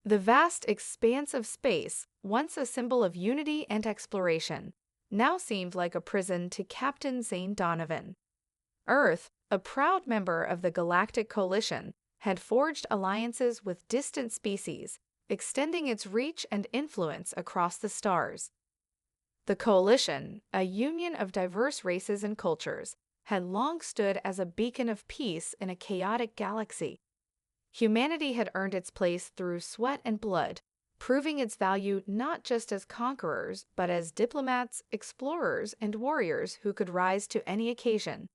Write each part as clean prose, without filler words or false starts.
The vast expanse of space, once a symbol of unity and exploration, now seemed like a prison to Captain Zane Donovan. Earth, a proud member of the Galactic Coalition, had forged alliances with distant species, extending its reach and influence across the stars. The Coalition, a union of diverse races and cultures, had long stood as a beacon of peace in a chaotic galaxy. Humanity had earned its place through sweat and blood, proving its value not just as conquerors, but as diplomats, explorers, and warriors who could rise to any occasion.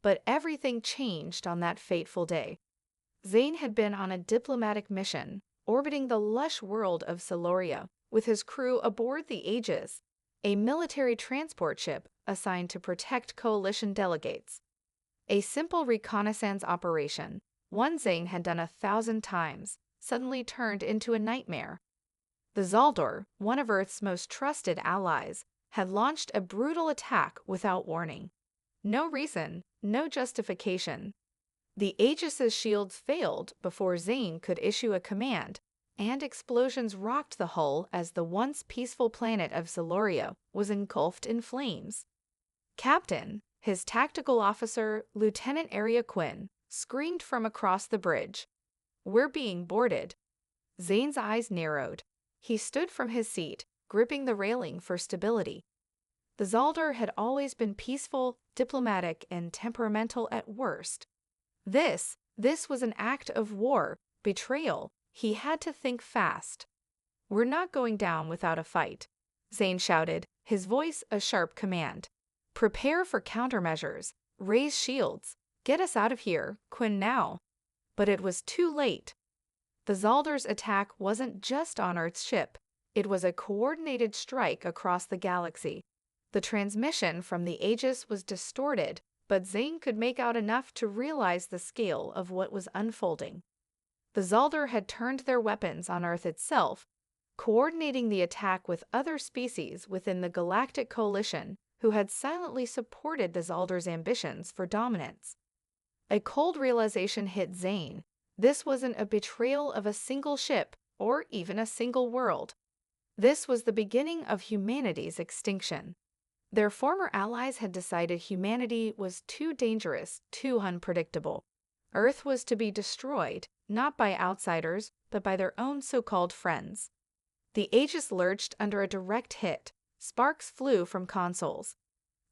But everything changed on that fateful day. Zane had been on a diplomatic mission, orbiting the lush world of Siloria, with his crew aboard the Aegis, a military transport ship assigned to protect Coalition delegates. A simple reconnaissance operation, one Zane had done 1,000 times, suddenly turned into a nightmare. The Zaldor, one of Earth's most trusted allies, had launched a brutal attack without warning. No reason, no justification. The Aegis's shields failed before Zane could issue a command, and explosions rocked the hull as the once peaceful planet of Siloria was engulfed in flames. Captain, his tactical officer, Lieutenant Area Quinn, screamed from across the bridge. "We're being boarded." Zane's eyes narrowed. He stood from his seat, gripping the railing for stability. The Zaldor had always been peaceful, diplomatic, and temperamental at worst. This was an act of war, betrayal. He had to think fast. "We're not going down without a fight," Zane shouted, his voice a sharp command. "Prepare for countermeasures. Raise shields. Get us out of here, Quinn, now." But it was too late. The Zaldor's attack wasn't just on Earth's ship. It was a coordinated strike across the galaxy. The transmission from the Aegis was distorted, but Zane could make out enough to realize the scale of what was unfolding. The Zaldor had turned their weapons on Earth itself, coordinating the attack with other species within the Galactic Coalition who had silently supported the Zaldor's ambitions for dominance. A cold realization hit Zane. This wasn't a betrayal of a single ship or even a single world. This was the beginning of humanity's extinction. Their former allies had decided humanity was too dangerous, too unpredictable. Earth was to be destroyed, not by outsiders, but by their own so-called friends. The Aegis lurched under a direct hit. Sparks flew from consoles.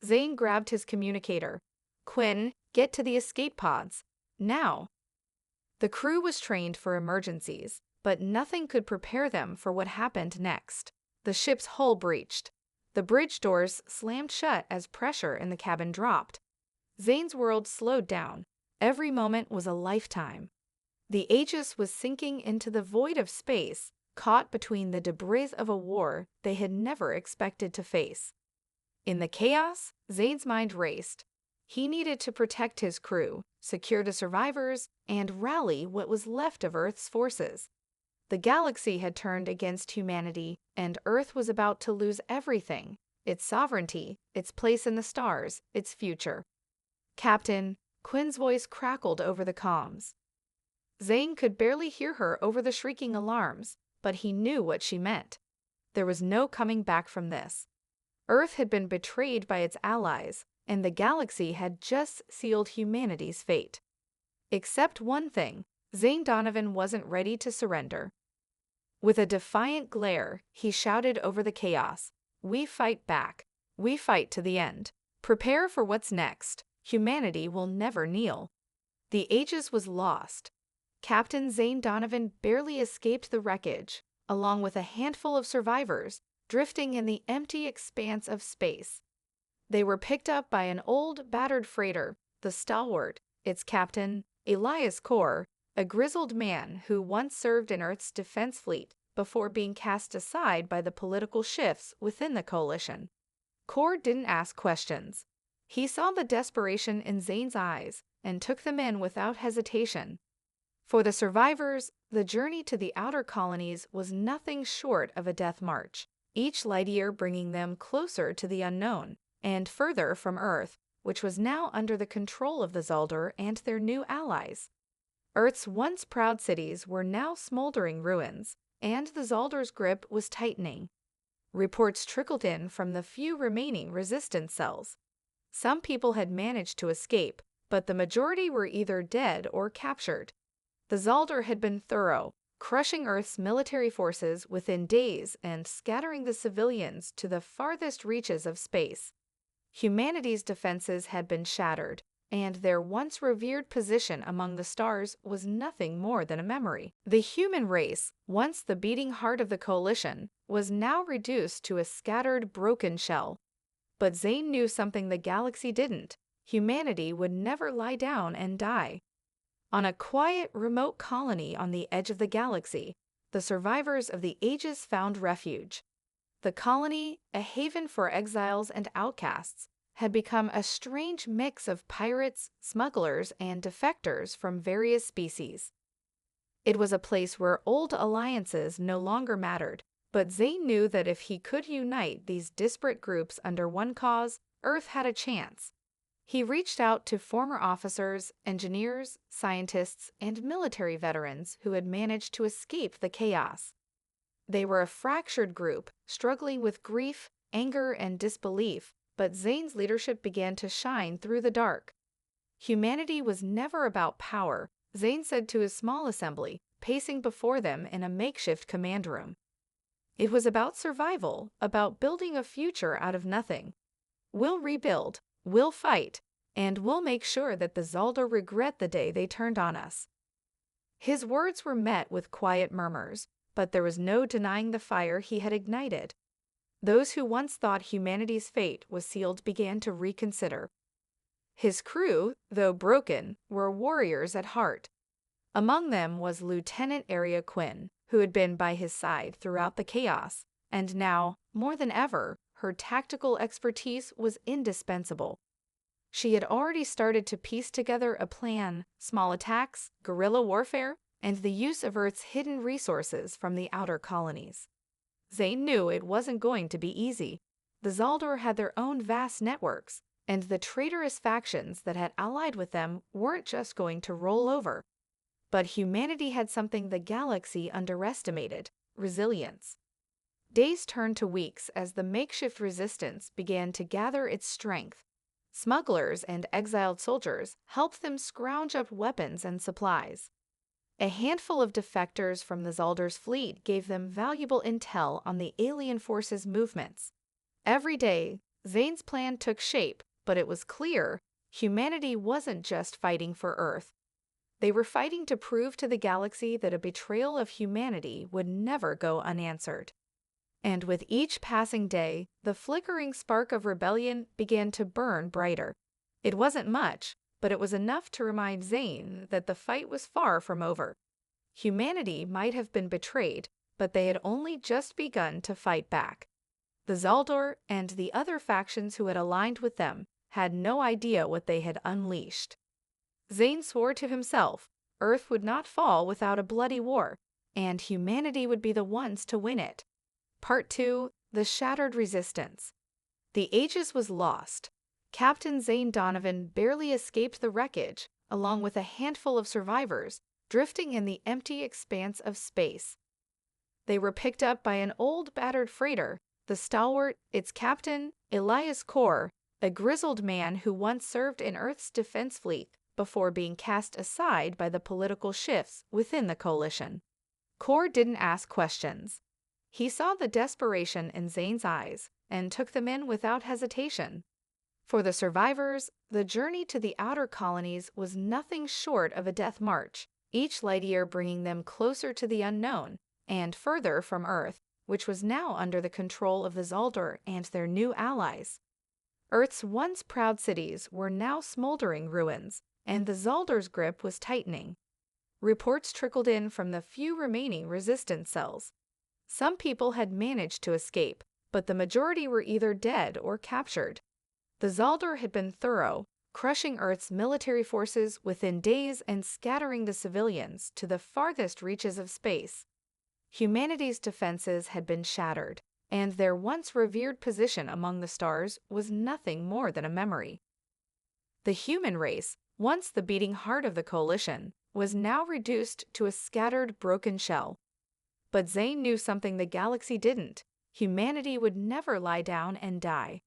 Zane grabbed his communicator. "Quinn, get to the escape pods. Now." The crew was trained for emergencies, but nothing could prepare them for what happened next. The ship's hull breached. The bridge doors slammed shut as pressure in the cabin dropped. Zane's world slowed down. Every moment was a lifetime. The Aegis was sinking into the void of space, caught between the debris of a war they had never expected to face. In the chaos, Zane's mind raced. He needed to protect his crew, secure the survivors, and rally what was left of Earth's forces. The galaxy had turned against humanity, and Earth was about to lose everything: its sovereignty, its place in the stars, its future. "Captain," Quinn's voice crackled over the comms. Zane could barely hear her over the shrieking alarms, but he knew what she meant. There was no coming back from this. Earth had been betrayed by its allies, and the galaxy had just sealed humanity's fate. Except one thing, Zane Donovan wasn't ready to surrender. With a defiant glare, he shouted over the chaos, "We fight back. We fight to the end. Prepare for what's next. Humanity will never kneel." The Aegis was lost. Captain Zane Donovan barely escaped the wreckage, along with a handful of survivors, drifting in the empty expanse of space. They were picked up by an old, battered freighter, the Stalwart, its captain, Elias Core, a grizzled man who once served in Earth's defense fleet before being cast aside by the political shifts within the Coalition. Core didn't ask questions. He saw the desperation in Zane's eyes and took them in without hesitation. For the survivors, the journey to the outer colonies was nothing short of a death march, each light year bringing them closer to the unknown and further from Earth, which was now under the control of the Zaldor and their new allies. Earth's once proud cities were now smoldering ruins, and the Zaldor's grip was tightening. Reports trickled in from the few remaining resistance cells. Some people had managed to escape, but the majority were either dead or captured. The Zaldor had been thorough, crushing Earth's military forces within days and scattering the civilians to the farthest reaches of space. Humanity's defenses had been shattered, and their once revered position among the stars was nothing more than a memory. The human race, once the beating heart of the coalition, was now reduced to a scattered, broken shell. But Zane knew something the galaxy didn't. Humanity would never lie down and die. On a quiet, remote colony on the edge of the galaxy, the survivors of the ages found refuge. The colony, a haven for exiles and outcasts, had become a strange mix of pirates, smugglers, and defectors from various species. It was a place where old alliances no longer mattered, but Zane knew that if he could unite these disparate groups under one cause, Earth had a chance. He reached out to former officers, engineers, scientists, and military veterans who had managed to escape the chaos. They were a fractured group, struggling with grief, anger, and disbelief, but Zane's leadership began to shine through the dark. Humanity was never about power, Zane said to his small assembly, pacing before them in a makeshift command room. It was about survival, about building a future out of nothing. We'll rebuild, we'll fight, and we'll make sure that the Zaldor regret the day they turned on us. His words were met with quiet murmurs, but there was no denying the fire he had ignited. Those who once thought humanity's fate was sealed began to reconsider. His crew, though broken, were warriors at heart. Among them was Lieutenant Aria Quinn, who had been by his side throughout the chaos, and now, more than ever, her tactical expertise was indispensable. She had already started to piece together a plan: small attacks, guerrilla warfare, and the use of Earth's hidden resources from the outer colonies. Zane knew it wasn't going to be easy. The Zaldor had their own vast networks, and the traitorous factions that had allied with them weren't just going to roll over. But humanity had something the galaxy underestimated: resilience. Days turned to weeks as the makeshift resistance began to gather its strength. Smugglers and exiled soldiers helped them scrounge up weapons and supplies. A handful of defectors from the Zaldor's fleet gave them valuable intel on the alien forces' movements. Every day, Zane's plan took shape, but it was clear humanity wasn't just fighting for Earth. They were fighting to prove to the galaxy that a betrayal of humanity would never go unanswered. And with each passing day, the flickering spark of rebellion began to burn brighter. It wasn't much, but it was enough to remind Zane that the fight was far from over. Humanity might have been betrayed, but they had only just begun to fight back. The Zaldor and the other factions who had aligned with them had no idea what they had unleashed. Zane swore to himself Earth would not fall without a bloody war, and humanity would be the ones to win it. Part 2: The Shattered Resistance. The Aegis was lost. Captain Zane Donovan barely escaped the wreckage, along with a handful of survivors, drifting in the empty expanse of space. They were picked up by an old, battered freighter, the Stalwart, its captain, Elias Kor, a grizzled man who once served in Earth's defense fleet before being cast aside by the political shifts within the coalition. Kor didn't ask questions. He saw the desperation in Zane's eyes and took them in without hesitation. For the survivors, the journey to the outer colonies was nothing short of a death march, each light year bringing them closer to the unknown and further from Earth, which was now under the control of the Zaldor and their new allies. Earth's once proud cities were now smoldering ruins, and the Zaldor's grip was tightening. Reports trickled in from the few remaining resistance cells. Some people had managed to escape, but the majority were either dead or captured. The Zaldor had been thorough, crushing Earth's military forces within days and scattering the civilians to the farthest reaches of space. Humanity's defenses had been shattered, and their once revered position among the stars was nothing more than a memory. The human race, once the beating heart of the coalition, was now reduced to a scattered, broken shell. But Zane knew something the galaxy didn't. Humanity would never lie down and die.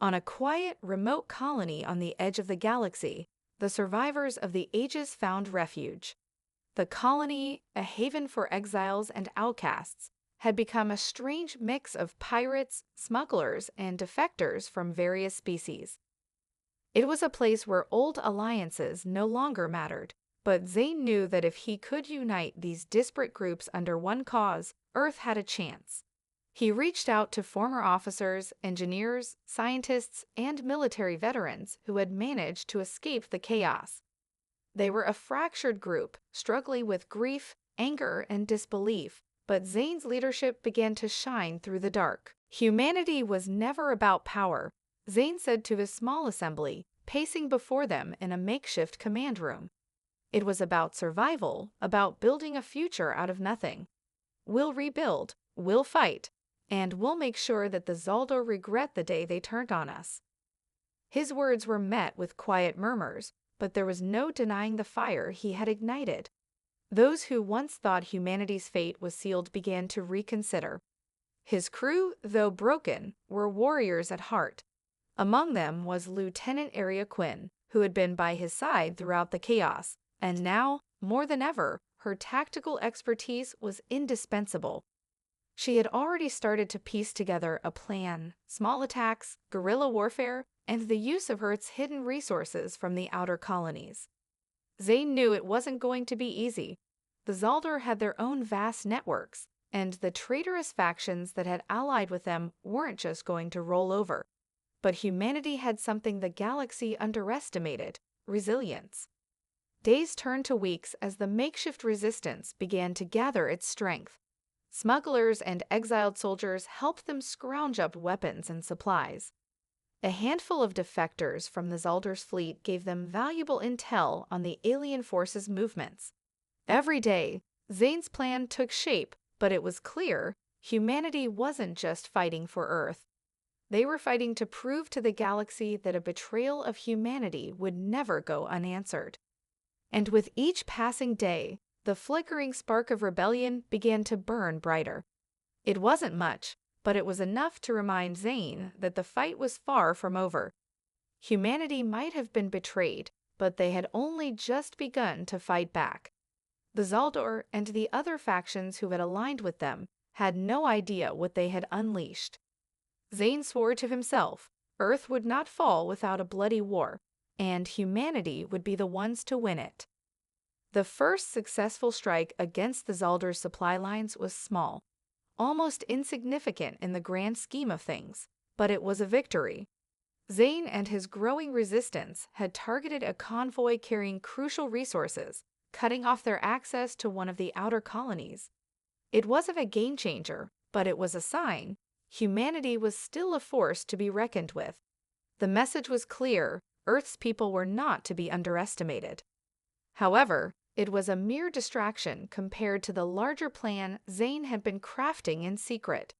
On a quiet, remote colony on the edge of the galaxy, the survivors of the ages found refuge. The colony, a haven for exiles and outcasts, had become a strange mix of pirates, smugglers, and defectors from various species. It was a place where old alliances no longer mattered, but Zane knew that if he could unite these disparate groups under one cause, Earth had a chance. He reached out to former officers, engineers, scientists, and military veterans who had managed to escape the chaos. They were a fractured group, struggling with grief, anger, and disbelief, but Zane's leadership began to shine through the dark. Humanity was never about power, Zane said to his small assembly, pacing before them in a makeshift command room. It was about survival, about building a future out of nothing. We'll rebuild, we'll fight, and we'll make sure that the Zaldor regret the day they turned on us. His words were met with quiet murmurs, but there was no denying the fire he had ignited. Those who once thought humanity's fate was sealed began to reconsider. His crew, though broken, were warriors at heart. Among them was Lieutenant Aria Quinn, who had been by his side throughout the chaos, and now, more than ever, her tactical expertise was indispensable. She had already started to piece together a plan, small attacks, guerrilla warfare, and the use of Earth's hidden resources from the outer colonies. Zane knew it wasn't going to be easy. The Zaldor had their own vast networks, and the traitorous factions that had allied with them weren't just going to roll over. But humanity had something the galaxy underestimated: resilience. Days turned to weeks as the makeshift resistance began to gather its strength. Smugglers and exiled soldiers helped them scrounge up weapons and supplies. A handful of defectors from the Zaldor's fleet gave them valuable intel on the alien forces' movements. Every day, Zane's plan took shape, but it was clear humanity wasn't just fighting for Earth. They were fighting to prove to the galaxy that a betrayal of humanity would never go unanswered. And with each passing day, the flickering spark of rebellion began to burn brighter. It wasn't much, but it was enough to remind Zane that the fight was far from over. Humanity might have been betrayed, but they had only just begun to fight back. The Zaldor and the other factions who had aligned with them had no idea what they had unleashed. Zane swore to himself, Earth would not fall without a bloody war, and humanity would be the ones to win it. The first successful strike against the Zaldor's supply lines was small, almost insignificant in the grand scheme of things, but it was a victory. Zane and his growing resistance had targeted a convoy carrying crucial resources, cutting off their access to one of the outer colonies. It wasn't a game-changer, but it was a sign. Humanity was still a force to be reckoned with. The message was clear: Earth's people were not to be underestimated. However, it was a mere distraction compared to the larger plan Zane had been crafting in secret.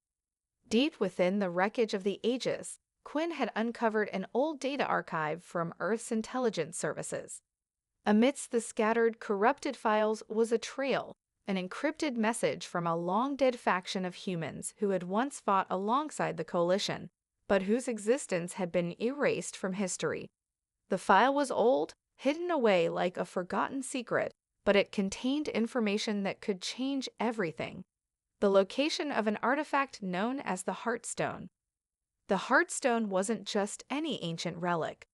Deep within the wreckage of the ages, Quinn had uncovered an old data archive from Earth's intelligence services. Amidst the scattered, corrupted files was a trail, an encrypted message from a long-dead faction of humans who had once fought alongside the Coalition, but whose existence had been erased from history. The file was old, hidden away like a forgotten secret, but it contained information that could change everything. The location of an artifact known as the Heartstone. The Heartstone wasn't just any ancient relic.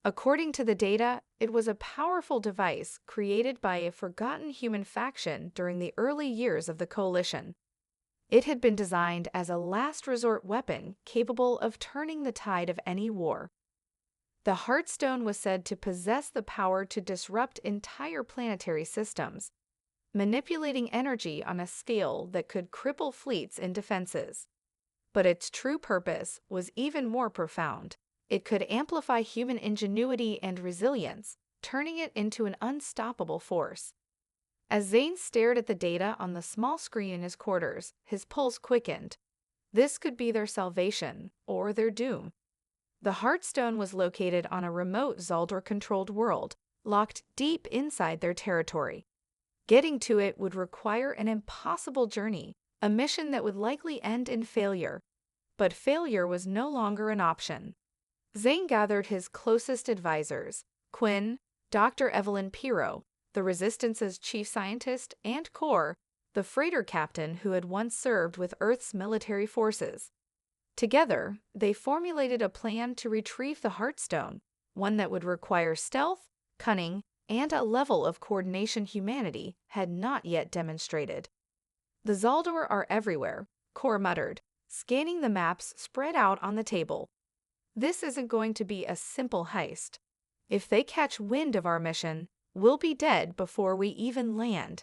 According to the data, it was a powerful device created by a forgotten human faction during the early years of the Coalition. It had been designed as a last resort weapon capable of turning the tide of any war. The Heartstone was said to possess the power to disrupt entire planetary systems, manipulating energy on a scale that could cripple fleets and defenses. But its true purpose was even more profound. It could amplify human ingenuity and resilience, turning it into an unstoppable force. As Zane stared at the data on the small screen in his quarters, his pulse quickened. This could be their salvation, or their doom. The Heartstone was located on a remote Zaldor-controlled world, locked deep inside their territory. Getting to it would require an impossible journey, a mission that would likely end in failure. But failure was no longer an option. Zane gathered his closest advisors, Quinn, Dr. Evelyn Pirro, the Resistance's chief scientist, and Core, the freighter captain who had once served with Earth's military forces. Together, they formulated a plan to retrieve the Heartstone, one that would require stealth, cunning, and a level of coordination humanity had not yet demonstrated. "The Zaldor are everywhere," Core muttered, scanning the maps spread out on the table. "This isn't going to be a simple heist. If they catch wind of our mission, we'll be dead before we even land."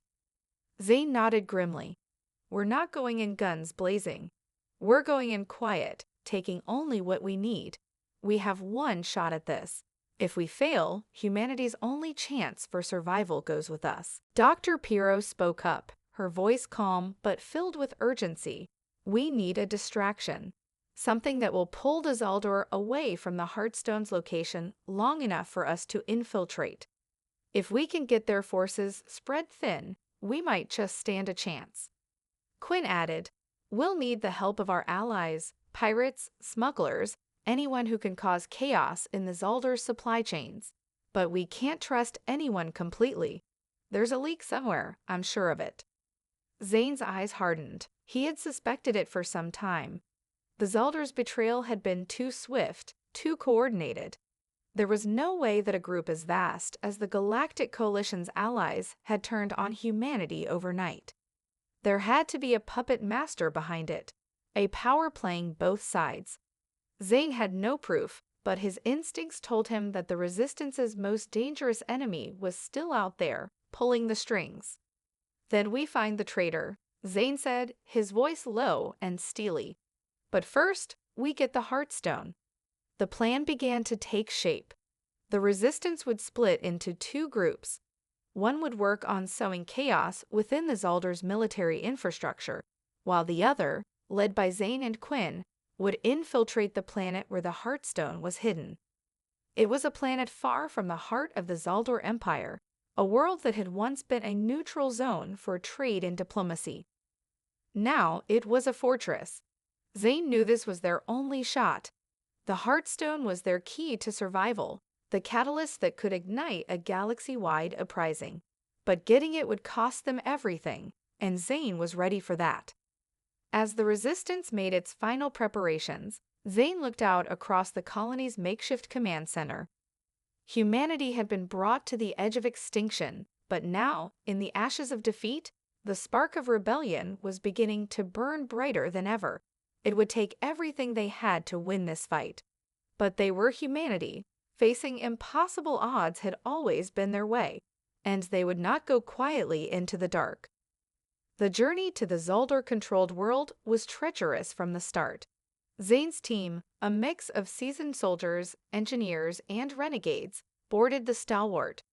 Zane nodded grimly. "We're not going in guns blazing. We're going in quiet, taking only what we need. We have one shot at this. If we fail, humanity's only chance for survival goes with us." Dr. Pirro spoke up, her voice calm but filled with urgency. "We need a distraction. Something that will pull the Zaldor away from the Heartstone's location long enough for us to infiltrate. If we can get their forces spread thin, we might just stand a chance." Quinn added, "We'll need the help of our allies, pirates, smugglers, anyone who can cause chaos in the Zaldor's supply chains. But we can't trust anyone completely. There's a leak somewhere, I'm sure of it." Zane's eyes hardened. He had suspected it for some time. The Zaldor's betrayal had been too swift, too coordinated. There was no way that a group as vast as the Galactic Coalition's allies had turned on humanity overnight. There had to be a puppet master behind it, a power playing both sides. Zane had no proof, but his instincts told him that the Resistance's most dangerous enemy was still out there, pulling the strings. "Then we find the traitor," Zane said, his voice low and steely. "But first, we get the Heartstone." The plan began to take shape. The Resistance would split into two groups. One would work on sowing chaos within the Zaldor's military infrastructure, while the other, led by Zane and Quinn, would infiltrate the planet where the Heartstone was hidden. It was a planet far from the heart of the Zaldor Empire, a world that had once been a neutral zone for trade and diplomacy. Now it was a fortress. Zane knew this was their only shot. The Heartstone was their key to survival, the catalyst that could ignite a galaxy-wide uprising. But getting it would cost them everything, and Zane was ready for that. As the Resistance made its final preparations, Zane looked out across the colony's makeshift command center. Humanity had been brought to the edge of extinction, but now, in the ashes of defeat, the spark of rebellion was beginning to burn brighter than ever. It would take everything they had to win this fight. But they were humanity. Facing impossible odds had always been their way, and they would not go quietly into the dark. The journey to the Zaldor-controlled world was treacherous from the start. Zane's team, a mix of seasoned soldiers, engineers, and renegades, boarded the Stalwart,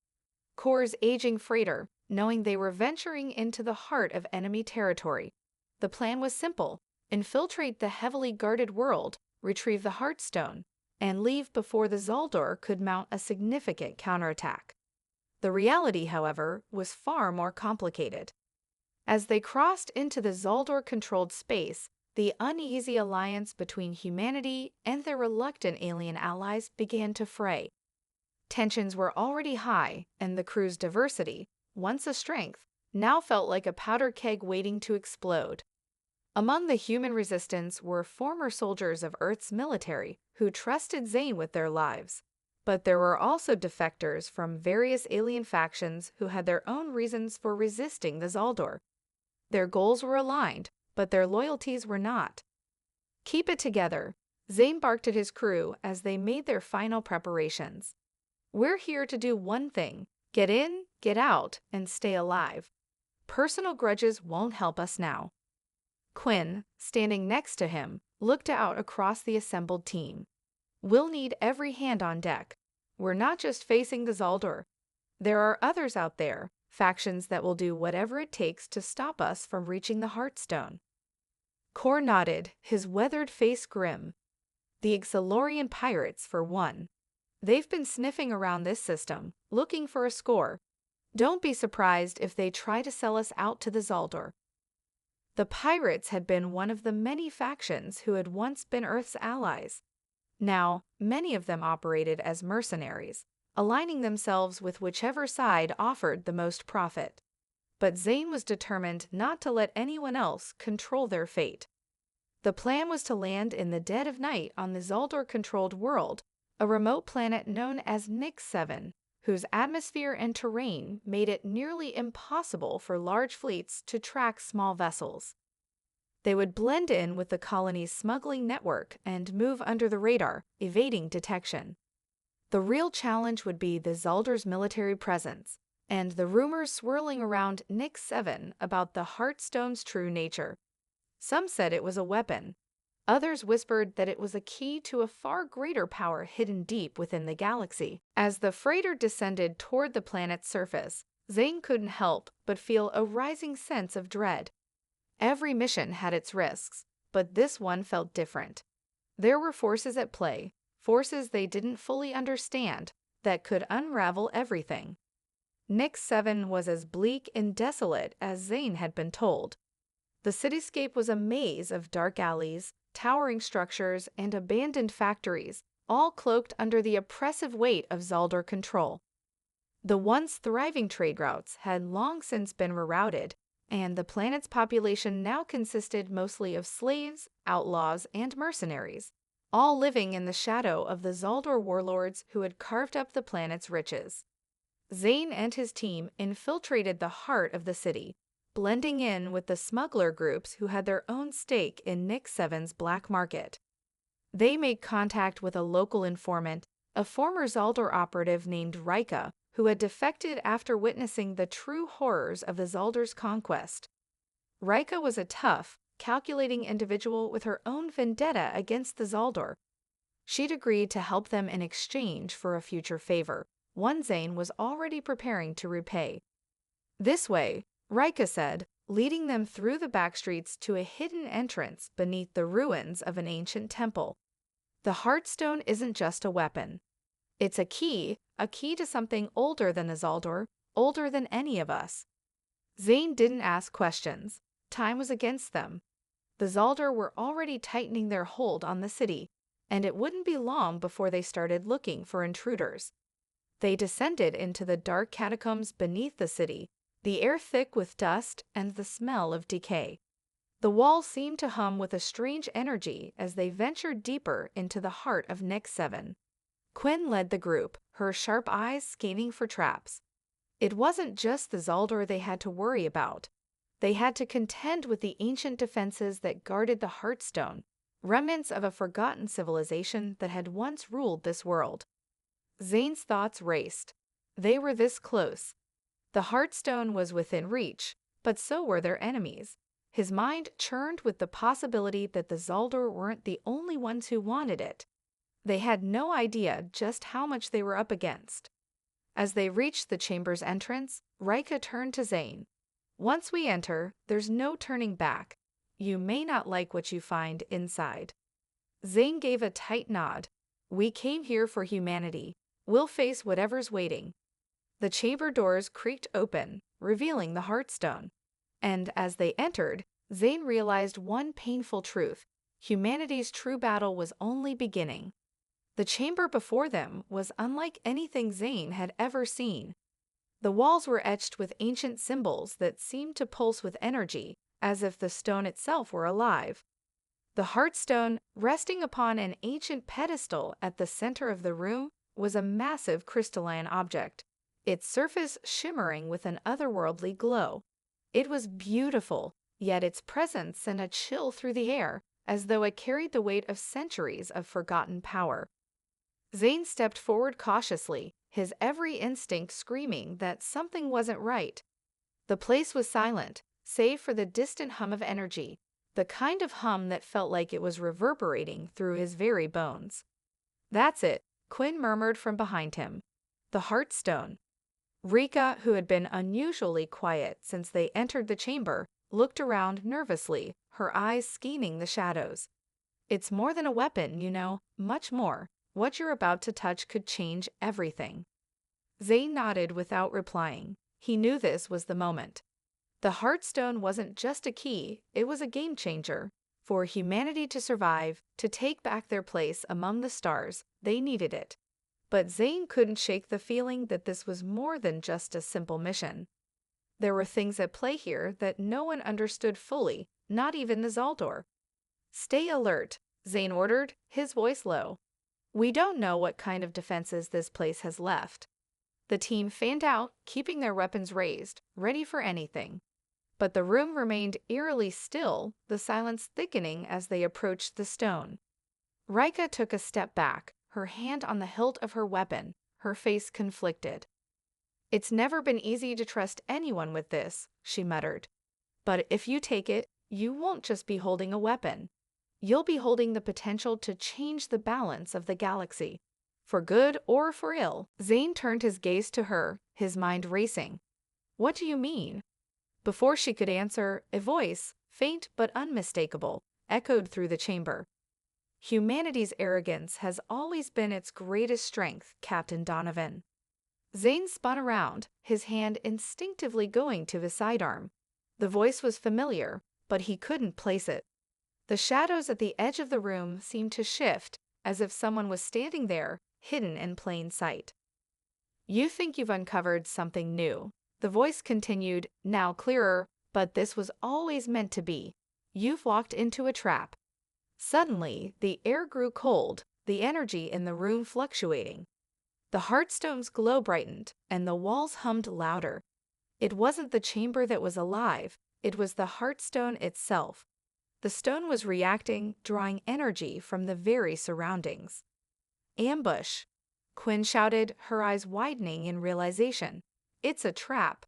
Core's aging freighter, knowing they were venturing into the heart of enemy territory. The plan was simple: infiltrate the heavily guarded world, retrieve the Heartstone, and leave before the Zaldor could mount a significant counterattack. The reality, however, was far more complicated. As they crossed into the Zaldor-controlled space, the uneasy alliance between humanity and their reluctant alien allies began to fray. Tensions were already high, and the crew's diversity, once a strength, now felt like a powder keg waiting to explode. Among the human resistance were former soldiers of Earth's military who trusted Zane with their lives. But there were also defectors from various alien factions who had their own reasons for resisting the Zaldor. Their goals were aligned, but their loyalties were not. "Keep it together," Zane barked at his crew as they made their final preparations. "We're here to do one thing: get in, get out, and stay alive. Personal grudges won't help us now." Quinn, standing next to him, looked out across the assembled team. "We'll need every hand on deck. We're not just facing the Zaldor. There are others out there, factions that will do whatever it takes to stop us from reaching the Heartstone." Core nodded, his weathered face grim. "The Xalorian pirates, for one. They've been sniffing around this system, looking for a score. Don't be surprised if they try to sell us out to the Zaldor. The pirates had been one of the many factions who had once been Earth's allies. Now, many of them operated as mercenaries, aligning themselves with whichever side offered the most profit. But Zane was determined not to let anyone else control their fate. The plan was to land in the dead of night on the Zaldor-controlled world, a remote planet known as Nix 7, whose atmosphere and terrain made it nearly impossible for large fleets to track small vessels. They would blend in with the colony's smuggling network and move under the radar, evading detection. The real challenge would be the Zaldor's military presence, and the rumors swirling around Nix 7 about the Heartstone's true nature. Some said it was a weapon. Others whispered that it was a key to a far greater power hidden deep within the galaxy. As the freighter descended toward the planet's surface, Zane couldn't help but feel a rising sense of dread. Every mission had its risks, but this one felt different. There were forces at play, forces they didn't fully understand, that could unravel everything. Nix 7 was as bleak and desolate as Zane had been told. The cityscape was a maze of dark alleys, towering structures, and abandoned factories, all cloaked under the oppressive weight of Zaldor control. The once thriving trade routes had long since been rerouted, and the planet's population now consisted mostly of slaves, outlaws, and mercenaries, all living in the shadow of the Zaldor warlords who had carved up the planet's riches. Zane and his team infiltrated the heart of the city, blending in with the smuggler groups who had their own stake in Nix 7's black market. They made contact with a local informant, a former Zaldor operative named Rika, who had defected after witnessing the true horrors of the Zaldor's conquest. Rika was a tough, calculating individual with her own vendetta against the Zaldor. She'd agreed to help them in exchange for a future favor, one Zane was already preparing to repay. This way, Rika said, leading them through the backstreets to a hidden entrance beneath the ruins of an ancient temple. The Heartstone isn't just a weapon. It's a key to something older than the Zaldor, older than any of us. Zane didn't ask questions. Time was against them. The Zaldor were already tightening their hold on the city, and it wouldn't be long before they started looking for intruders. They descended into the dark catacombs beneath the city, the air thick with dust and the smell of decay. The walls seemed to hum with a strange energy as they ventured deeper into the heart of Nix 7. Quinn led the group, her sharp eyes scanning for traps. It wasn't just the Zaldor they had to worry about. They had to contend with the ancient defenses that guarded the Heartstone, remnants of a forgotten civilization that had once ruled this world. Zane's thoughts raced. They were this close. The Heartstone was within reach, but so were their enemies. His mind churned with the possibility that the Zaldor weren't the only ones who wanted it. They had no idea just how much they were up against. As they reached the chamber's entrance, Rika turned to Zane. "Once we enter, there's no turning back. You may not like what you find inside." Zane gave a tight nod. "We came here for humanity. We'll face whatever's waiting." The chamber doors creaked open, revealing the Heartstone. And as they entered, Zane realized one painful truth. Humanity's true battle was only beginning. The chamber before them was unlike anything Zane had ever seen. The walls were etched with ancient symbols that seemed to pulse with energy, as if the stone itself were alive. The Heartstone, resting upon an ancient pedestal at the center of the room, was a massive crystalline object, its surface shimmering with an otherworldly glow. It was beautiful, yet its presence sent a chill through the air, as though it carried the weight of centuries of forgotten power. Zane stepped forward cautiously, his every instinct screaming that something wasn't right. The place was silent, save for the distant hum of energy, the kind of hum that felt like it was reverberating through his very bones. "That's it," Quinn murmured from behind him. "The Heartstone." Rika, who had been unusually quiet since they entered the chamber, looked around nervously, her eyes scanning the shadows. "It's more than a weapon, you know, much more. What you're about to touch could change everything." Zane nodded without replying. He knew this was the moment. The Heartstone wasn't just a key, it was a game changer. For humanity to survive, to take back their place among the stars, they needed it. But Zane couldn't shake the feeling that this was more than just a simple mission. There were things at play here that no one understood fully, not even the Zaldor. "Stay alert," Zane ordered, his voice low. "We don't know what kind of defenses this place has left." The team fanned out, keeping their weapons raised, ready for anything. But the room remained eerily still, the silence thickening as they approached the stone. Rika took a step back, her hand on the hilt of her weapon, her face conflicted. "It's never been easy to trust anyone with this," she muttered. "But if you take it, you won't just be holding a weapon. You'll be holding the potential to change the balance of the galaxy. For good or for ill." Zane turned his gaze to her, his mind racing. "What do you mean?" Before she could answer, a voice, faint but unmistakable, echoed through the chamber. "Humanity's arrogance has always been its greatest strength, Captain Donovan." Zane spun around, his hand instinctively going to his sidearm. The voice was familiar, but he couldn't place it. The shadows at the edge of the room seemed to shift, as if someone was standing there, hidden in plain sight. "You think you've uncovered something new," the voice continued, now clearer, "but this was always meant to be. You've walked into a trap." Suddenly, the air grew cold, the energy in the room fluctuating. The Heartstone's glow brightened, and the walls hummed louder. It wasn't the chamber that was alive, it was the Heartstone itself. The stone was reacting, drawing energy from the very surroundings. "Ambush!" Quinn shouted, her eyes widening in realization. "It's a trap."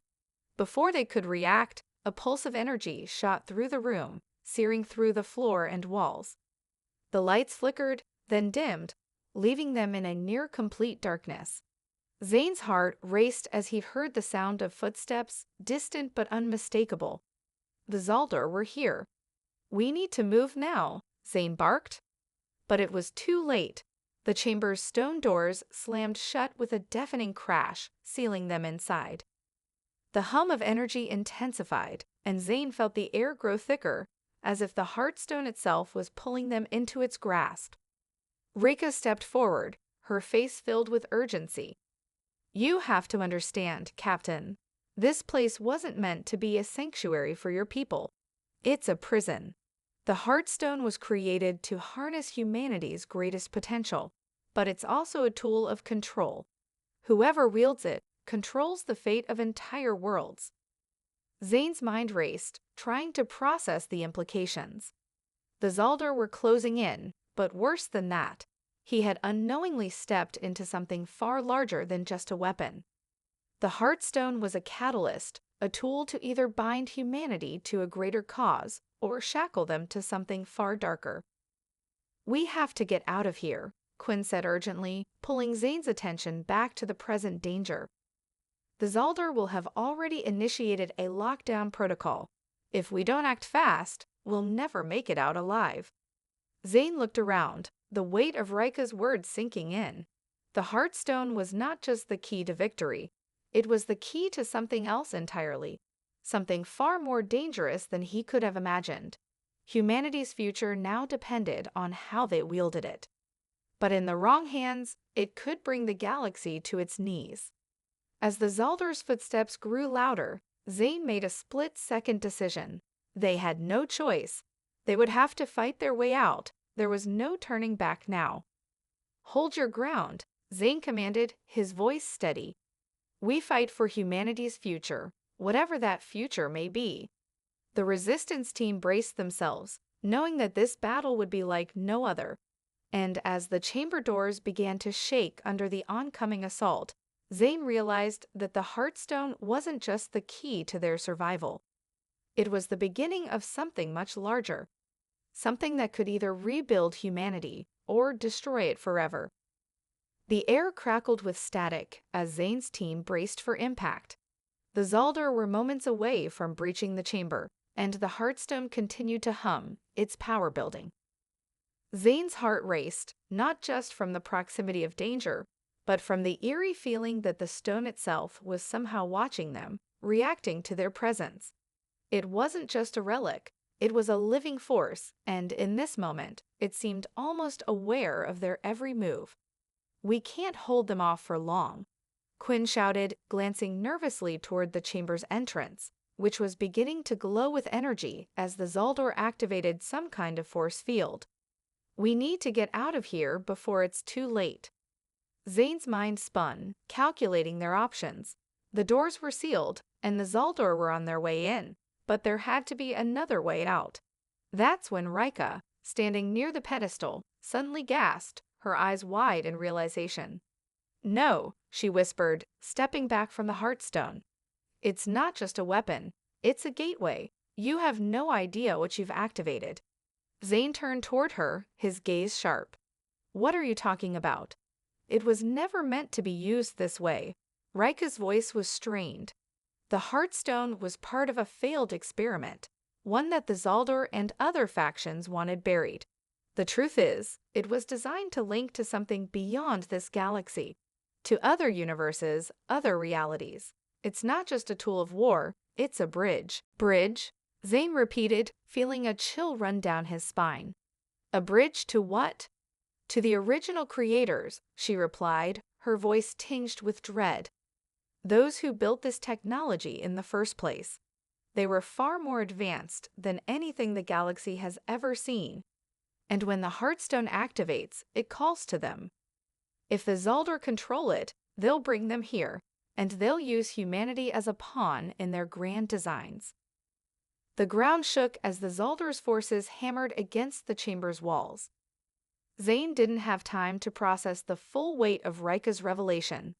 Before they could react, a pulse of energy shot through the room, searing through the floor and walls. The lights flickered, then dimmed, leaving them in a near-complete darkness. Zane's heart raced as he heard the sound of footsteps, distant but unmistakable. The Zaldor were here. "We need to move now," Zane barked. But it was too late. The chamber's stone doors slammed shut with a deafening crash, sealing them inside. The hum of energy intensified, and Zane felt the air grow thicker, as if the Heartstone itself was pulling them into its grasp. Rika stepped forward, her face filled with urgency. "You have to understand, Captain. This place wasn't meant to be a sanctuary for your people. It's a prison. The Heartstone was created to harness humanity's greatest potential, but it's also a tool of control. Whoever wields it controls the fate of entire worlds." Zane's mind raced, trying to process the implications. The Zaldor were closing in, but worse than that, he had unknowingly stepped into something far larger than just a weapon. The Heartstone was a catalyst, a tool to either bind humanity to a greater cause or shackle them to something far darker. "We have to get out of here," Quinn said urgently, pulling Zane's attention back to the present danger. "The Zaldor will have already initiated a lockdown protocol. If we don't act fast, we'll never make it out alive." Zane looked around, the weight of Rika's words sinking in. The Heartstone was not just the key to victory. It was the key to something else entirely, something far more dangerous than he could have imagined. Humanity's future now depended on how they wielded it. But in the wrong hands, it could bring the galaxy to its knees. As the Zaldor's footsteps grew louder, Zane made a split-second decision. They had no choice. They would have to fight their way out. There was no turning back now. "Hold your ground," Zane commanded, his voice steady. "We fight for humanity's future, whatever that future may be." The resistance team braced themselves, knowing that this battle would be like no other. And as the chamber doors began to shake under the oncoming assault, Zane realized that the Heartstone wasn't just the key to their survival. It was the beginning of something much larger, something that could either rebuild humanity or destroy it forever. The air crackled with static as Zane's team braced for impact. The Zaldor were moments away from breaching the chamber, and the Heartstone continued to hum, its power building. Zane's heart raced, not just from the proximity of danger, but from the eerie feeling that the stone itself was somehow watching them, reacting to their presence. It wasn't just a relic, it was a living force, and in this moment, it seemed almost aware of their every move. "We can't hold them off for long," Quinn shouted, glancing nervously toward the chamber's entrance, which was beginning to glow with energy as the Zaldor activated some kind of force field. "We need to get out of here before it's too late." Zane's mind spun, calculating their options. The doors were sealed, and the Zaldor were on their way in, but there had to be another way out. That's when Rika, standing near the pedestal, suddenly gasped, her eyes wide in realization. "No," she whispered, stepping back from the Heartstone. "It's not just a weapon. It's a gateway. You have no idea what you've activated." Zane turned toward her, his gaze sharp. "What are you talking about?" "It was never meant to be used this way." Rika's voice was strained. "The Heartstone was part of a failed experiment, one that the Zaldor and other factions wanted buried. The truth is, it was designed to link to something beyond this galaxy, to other universes, other realities. It's not just a tool of war, it's a bridge." "Bridge?" Zane repeated, feeling a chill run down his spine. "A bridge to what?" "To the original creators," she replied, her voice tinged with dread. "Those who built this technology in the first place. They were far more advanced than anything the galaxy has ever seen. And when the Heartstone activates, it calls to them. If the Zaldor control it, they'll bring them here, and they'll use humanity as a pawn in their grand designs." The ground shook as the Zaldor's forces hammered against the chamber's walls. Zane didn't have time to process the full weight of Rika's revelation.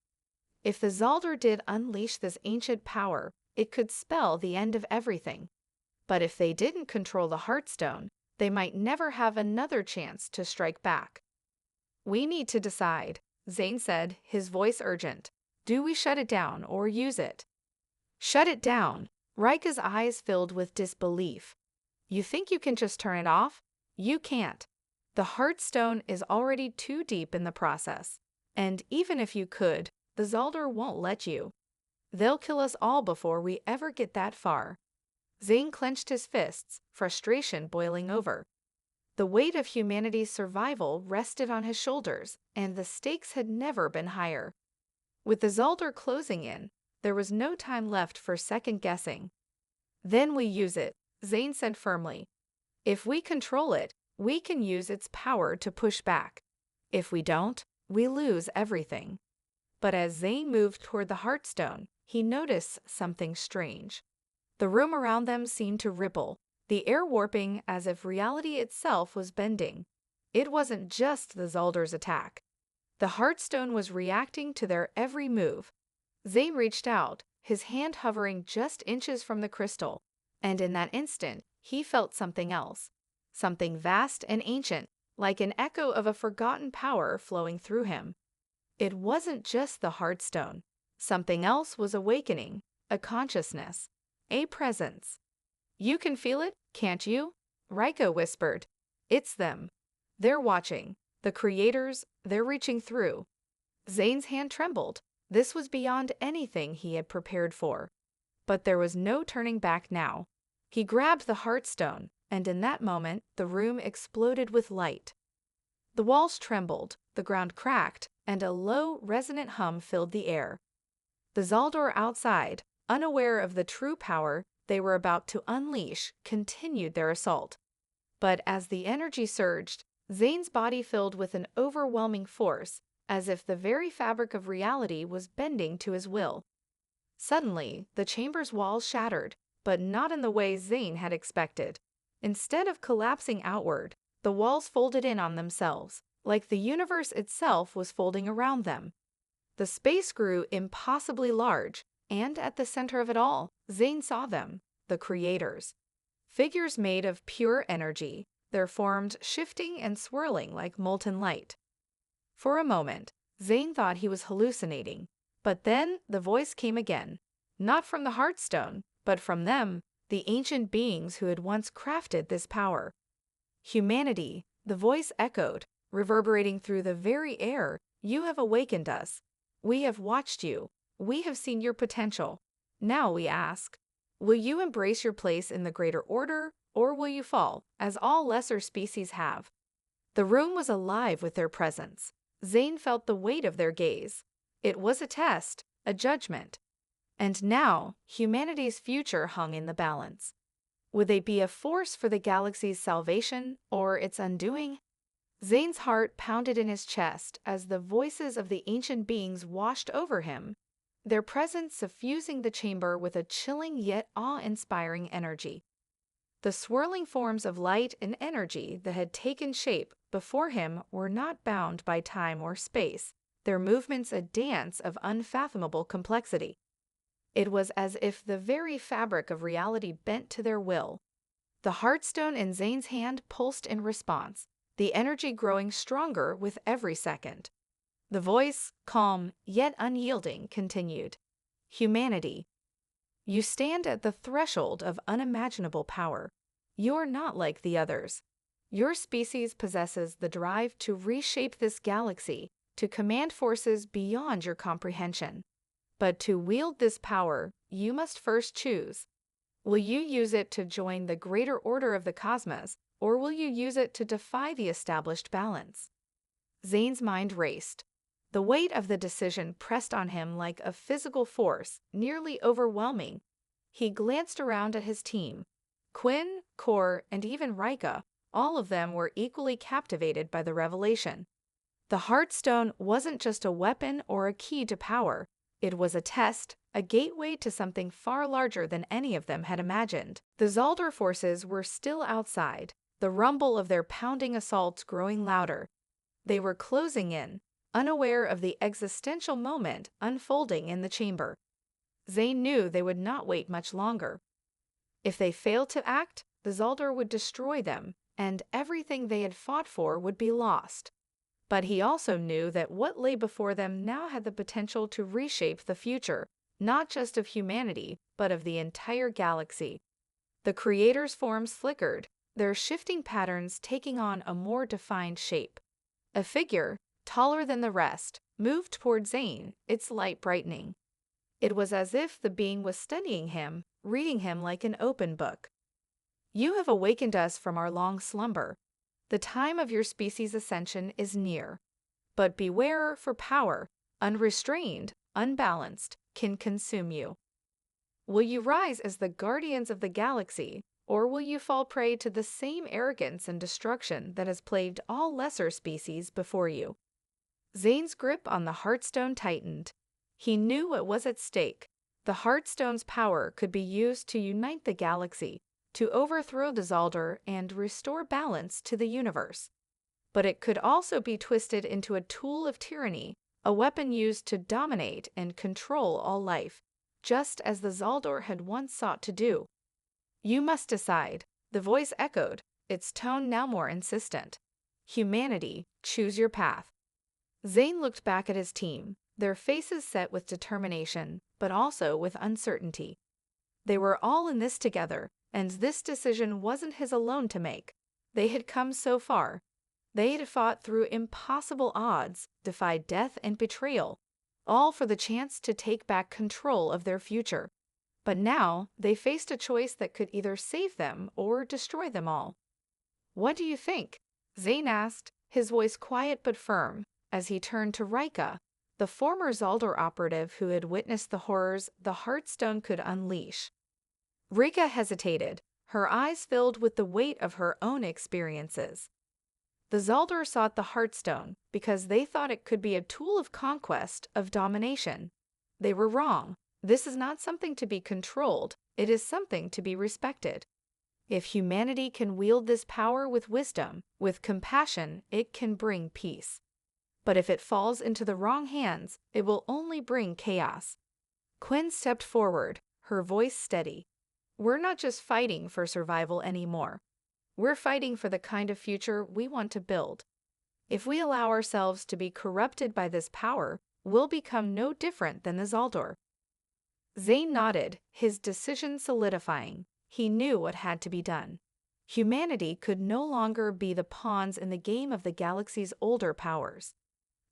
If the Zaldor did unleash this ancient power, it could spell the end of everything. But if they didn't control the Heartstone, they might never have another chance to strike back. "We need to decide," Zane said, his voice urgent. "Do we shut it down or use it?" "Shut it down." Rika's eyes filled with disbelief. "You think you can just turn it off? You can't. The Heartstone is already too deep in the process. And even if you could, the Zaldor won't let you. They'll kill us all before we ever get that far." Zane clenched his fists, frustration boiling over. The weight of humanity's survival rested on his shoulders, and the stakes had never been higher. With the Zaldor closing in, there was no time left for second-guessing. "Then we use it," Zane said firmly. "If we control it, we can use its power to push back. If we don't, we lose everything." But as Zane moved toward the Heartstone, he noticed something strange. The room around them seemed to ripple, the air warping as if reality itself was bending. It wasn't just the Zaldor's attack. The Heartstone was reacting to their every move. Zane reached out, his hand hovering just inches from the crystal, and in that instant, he felt something else. Something vast and ancient, like an echo of a forgotten power flowing through him. It wasn't just the Heartstone. Something else was awakening, a consciousness, a presence. "You can feel it, can't you?" Rika whispered. "It's them. They're watching. The creators, they're reaching through." Zane's hand trembled. This was beyond anything he had prepared for. But there was no turning back now. He grabbed the Heartstone, and in that moment, the room exploded with light. The walls trembled, the ground cracked, and a low, resonant hum filled the air. The Zaldor outside, unaware of the true power they were about to unleash, continued their assault. But as the energy surged, Zane's body filled with an overwhelming force, as if the very fabric of reality was bending to his will. Suddenly, the chamber's walls shattered, but not in the way Zane had expected. Instead of collapsing outward, the walls folded in on themselves, like the universe itself was folding around them. The space grew impossibly large, and at the center of it all, Zane saw them, the creators. Figures made of pure energy, their forms shifting and swirling like molten light. For a moment, Zane thought he was hallucinating, but then the voice came again, not from the Heartstone, but from them, the ancient beings who had once crafted this power. "Humanity," the voice echoed, reverberating through the very air, "you have awakened us. We have watched you. We have seen your potential. Now we ask, will you embrace your place in the greater order, or will you fall, as all lesser species have? The room was alive with their presence. Zane felt the weight of their gaze. It was a test, a judgment. And now, humanity's future hung in the balance. Would they be a force for the galaxy's salvation or its undoing? Zane's heart pounded in his chest as the voices of the ancient beings washed over him, their presence suffusing the chamber with a chilling yet awe-inspiring energy. The swirling forms of light and energy that had taken shape before him were not bound by time or space, their movements a dance of unfathomable complexity. It was as if the very fabric of reality bent to their will. The heartstone in Zane's hand pulsed in response, the energy growing stronger with every second. The voice, calm yet unyielding, continued. Humanity, you stand at the threshold of unimaginable power. You're not like the others. Your species possesses the drive to reshape this galaxy, to command forces beyond your comprehension. But to wield this power, you must first choose. Will you use it to join the greater order of the cosmos, or will you use it to defy the established balance? Zane's mind raced. The weight of the decision pressed on him like a physical force, nearly overwhelming. He glanced around at his team. Quinn, Kor, and even Rika, all of them were equally captivated by the revelation. The Heartstone wasn't just a weapon or a key to power. It was a test, a gateway to something far larger than any of them had imagined. The Zaldar forces were still outside, the rumble of their pounding assaults growing louder. They were closing in, unaware of the existential moment unfolding in the chamber. Zane knew they would not wait much longer. If they failed to act, the Zaldar would destroy them, and everything they had fought for would be lost. But he also knew that what lay before them now had the potential to reshape the future, not just of humanity, but of the entire galaxy. The Creator's forms flickered, their shifting patterns taking on a more defined shape. A figure, taller than the rest, moved toward Zane, its light brightening. It was as if the being was studying him, reading him like an open book. You have awakened us from our long slumber. The time of your species' ascension is near. But beware, for power, unrestrained, unbalanced, can consume you. Will you rise as the guardians of the galaxy, or will you fall prey to the same arrogance and destruction that has plagued all lesser species before you? Zane's grip on the Heartstone tightened. He knew what was at stake. The Heartstone's power could be used to unite the galaxy, to overthrow the Zaldar and restore balance to the universe. But it could also be twisted into a tool of tyranny, a weapon used to dominate and control all life, just as the Zaldar had once sought to do. You must decide, the voice echoed, its tone now more insistent. Humanity, choose your path. Zane looked back at his team, their faces set with determination, but also with uncertainty. They were all in this together, and this decision wasn't his alone to make. They had come so far. They had fought through impossible odds, defied death and betrayal, all for the chance to take back control of their future. But now they faced a choice that could either save them or destroy them all. What do you think? Zane asked, his voice quiet but firm, as he turned to Rika, the former Zaldar operative who had witnessed the horrors the Heartstone could unleash. Rika hesitated, her eyes filled with the weight of her own experiences. The Zaldar sought the Heartstone because they thought it could be a tool of conquest, of domination. They were wrong. This is not something to be controlled, it is something to be respected. If humanity can wield this power with wisdom, with compassion, it can bring peace. But if it falls into the wrong hands, it will only bring chaos. Quinn stepped forward, her voice steady. We're not just fighting for survival anymore. We're fighting for the kind of future we want to build. If we allow ourselves to be corrupted by this power, we'll become no different than the Zaldar. Zane nodded, his decision solidifying. He knew what had to be done. Humanity could no longer be the pawns in the game of the galaxy's older powers.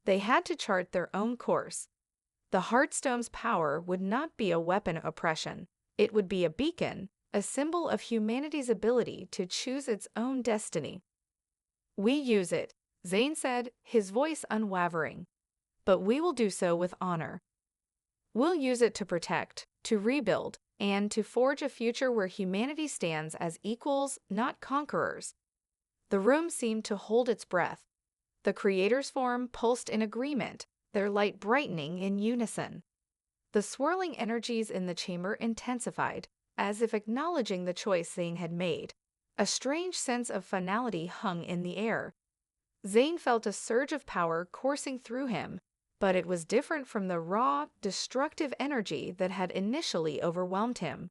They had to chart their own course. The Heartstone's power would not be a weapon oppression. It would be a beacon, a symbol of humanity's ability to choose its own destiny. We use it, Zane said, his voice unwavering. But we will do so with honor. We'll use it to protect, to rebuild, and to forge a future where humanity stands as equals, not conquerors. The room seemed to hold its breath. The creator's form pulsed in agreement, their light brightening in unison. The swirling energies in the chamber intensified, as if acknowledging the choice Zane had made. A strange sense of finality hung in the air. Zane felt a surge of power coursing through him, but it was different from the raw, destructive energy that had initially overwhelmed him.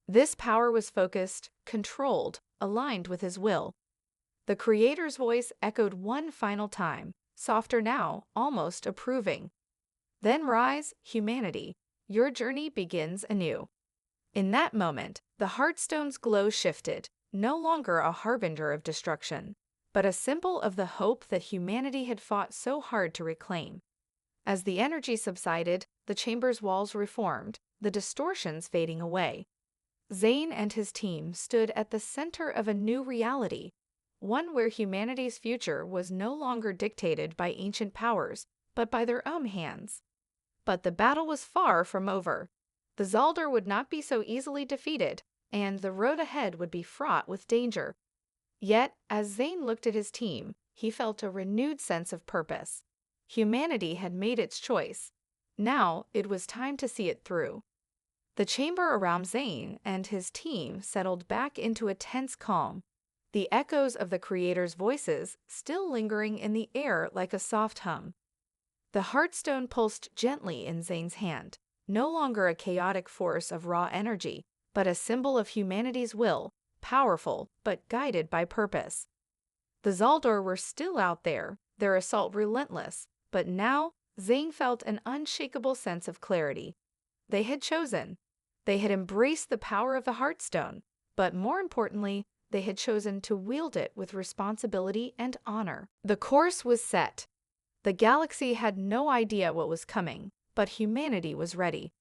This power was focused, controlled, aligned with his will. The creator's voice echoed one final time, softer now, almost approving. Then rise, humanity. Your journey begins anew. In that moment, the Heartstone's glow shifted, no longer a harbinger of destruction, but a symbol of the hope that humanity had fought so hard to reclaim. As the energy subsided, the chamber's walls reformed, the distortions fading away. Zane and his team stood at the center of a new reality, one where humanity's future was no longer dictated by ancient powers, but by their own hands. But the battle was far from over. The Zaldar would not be so easily defeated, and the road ahead would be fraught with danger. Yet, as Zane looked at his team, he felt a renewed sense of purpose. Humanity had made its choice. Now it was time to see it through. The chamber around Zane and his team settled back into a tense calm, the echoes of the creator's voices still lingering in the air like a soft hum. The Heartstone pulsed gently in Zane's hand, no longer a chaotic force of raw energy, but a symbol of humanity's will, powerful but guided by purpose. The Zaldar were still out there, their assault relentless, but now Zane felt an unshakable sense of clarity. They had chosen. They had embraced the power of the Heartstone, but more importantly, they had chosen to wield it with responsibility and honor. The course was set. The galaxy had no idea what was coming, but humanity was ready.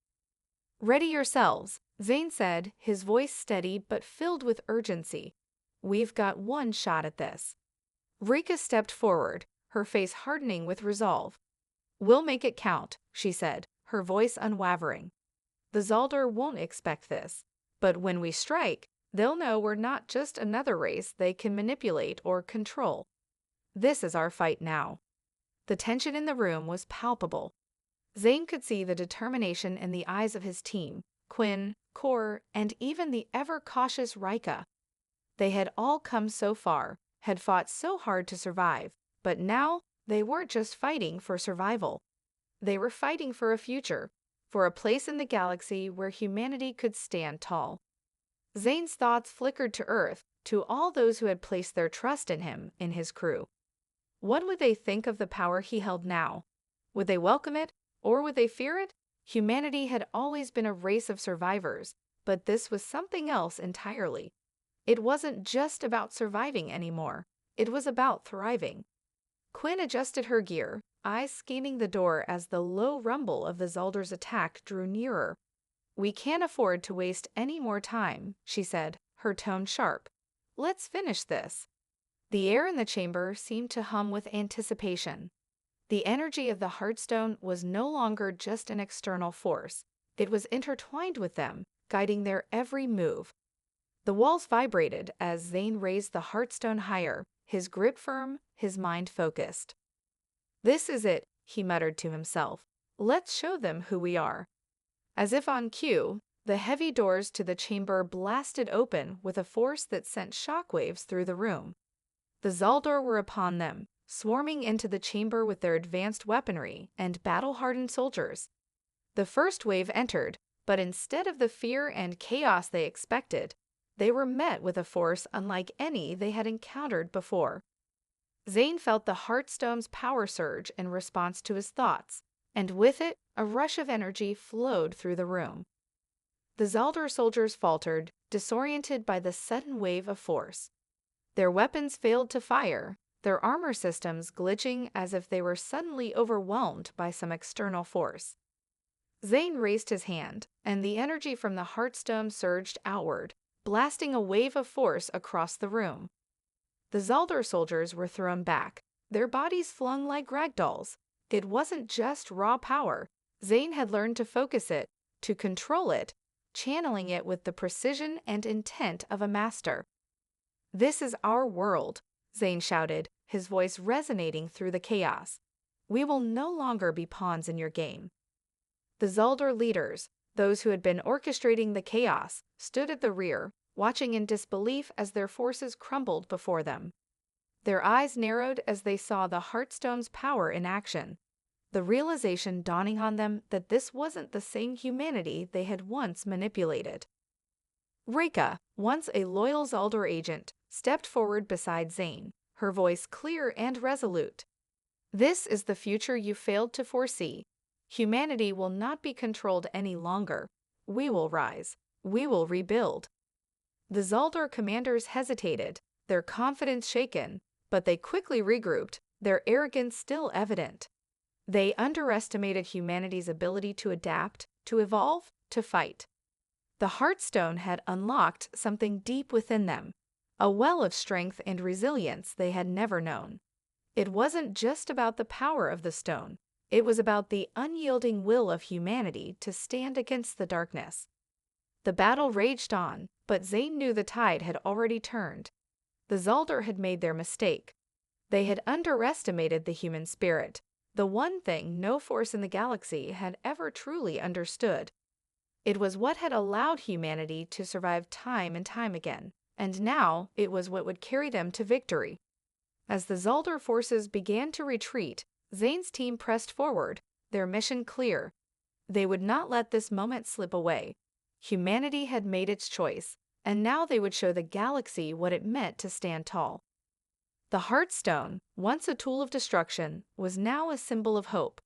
"Ready yourselves," Zane said, his voice steady but filled with urgency. "We've got one shot at this." Rika stepped forward, her face hardening with resolve. "We'll make it count," she said, her voice unwavering. "The Zaldar won't expect this, but when we strike, they'll know we're not just another race they can manipulate or control. This is our fight now." The tension in the room was palpable. Zane could see the determination in the eyes of his team, Quinn, Kor, and even the ever-cautious Rika. They had all come so far, had fought so hard to survive, but now they weren't just fighting for survival. They were fighting for a future, for a place in the galaxy where humanity could stand tall. Zane's thoughts flickered to Earth, to all those who had placed their trust in him, in his crew. What would they think of the power he held now? Would they welcome it, or would they fear it? Humanity had always been a race of survivors, but this was something else entirely. It wasn't just about surviving anymore. It was about thriving. Quinn adjusted her gear, eyes scanning the door as the low rumble of the Zaldar's attack drew nearer. "We can't afford to waste any more time," she said, her tone sharp. "Let's finish this." The air in the chamber seemed to hum with anticipation. The energy of the Heartstone was no longer just an external force. It was intertwined with them, guiding their every move. The walls vibrated as Zane raised the Heartstone higher, his grip firm, his mind focused. "This is it," he muttered to himself. "Let's show them who we are." As if on cue, the heavy doors to the chamber blasted open with a force that sent shockwaves through the room. The Zaldar were upon them, swarming into the chamber with their advanced weaponry and battle-hardened soldiers. The first wave entered, but instead of the fear and chaos they expected, they were met with a force unlike any they had encountered before. Zane felt the Heartstone's power surge in response to his thoughts, and with it, a rush of energy flowed through the room. The Zaldar soldiers faltered, disoriented by the sudden wave of force. Their weapons failed to fire, their armor systems glitching as if they were suddenly overwhelmed by some external force. Zane raised his hand, and the energy from the Heartstone surged outward, blasting a wave of force across the room. The Zaldar soldiers were thrown back, their bodies flung like ragdolls. It wasn't just raw power. Zane had learned to focus it, to control it, channeling it with the precision and intent of a master. "This is our world," Zane shouted, his voice resonating through the chaos. "We will no longer be pawns in your game." The Zaldar leaders, those who had been orchestrating the chaos, stood at the rear, watching in disbelief as their forces crumbled before them. Their eyes narrowed as they saw the Heartstone's power in action, the realization dawning on them that this wasn't the same humanity they had once manipulated. Reka, once a loyal Zaldar agent, stepped forward beside Zane, her voice clear and resolute. "This is the future you failed to foresee. Humanity will not be controlled any longer. We will rise. We will rebuild." The Zaldar commanders hesitated, their confidence shaken, but they quickly regrouped, their arrogance still evident. They underestimated humanity's ability to adapt, to evolve, to fight. The Heartstone had unlocked something deep within them, a well of strength and resilience they had never known. It wasn't just about the power of the stone. It was about the unyielding will of humanity to stand against the darkness. The battle raged on, but Zane knew the tide had already turned. The Zaldar had made their mistake. They had underestimated the human spirit, the one thing no force in the galaxy had ever truly understood. It was what had allowed humanity to survive time and time again, and now it was what would carry them to victory. As the Zaldar forces began to retreat, Zane's team pressed forward, their mission clear. They would not let this moment slip away. Humanity had made its choice, and now they would show the galaxy what it meant to stand tall. The Heartstone, once a tool of destruction, was now a symbol of hope.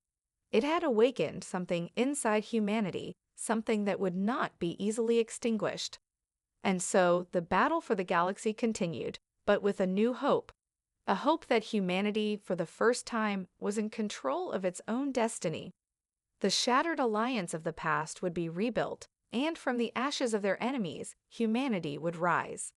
It had awakened something inside humanity, something that would not be easily extinguished. And so the battle for the galaxy continued, but with a new hope. A hope that humanity, for the first time, was in control of its own destiny. The shattered alliance of the past would be rebuilt, and from the ashes of their enemies, humanity would rise.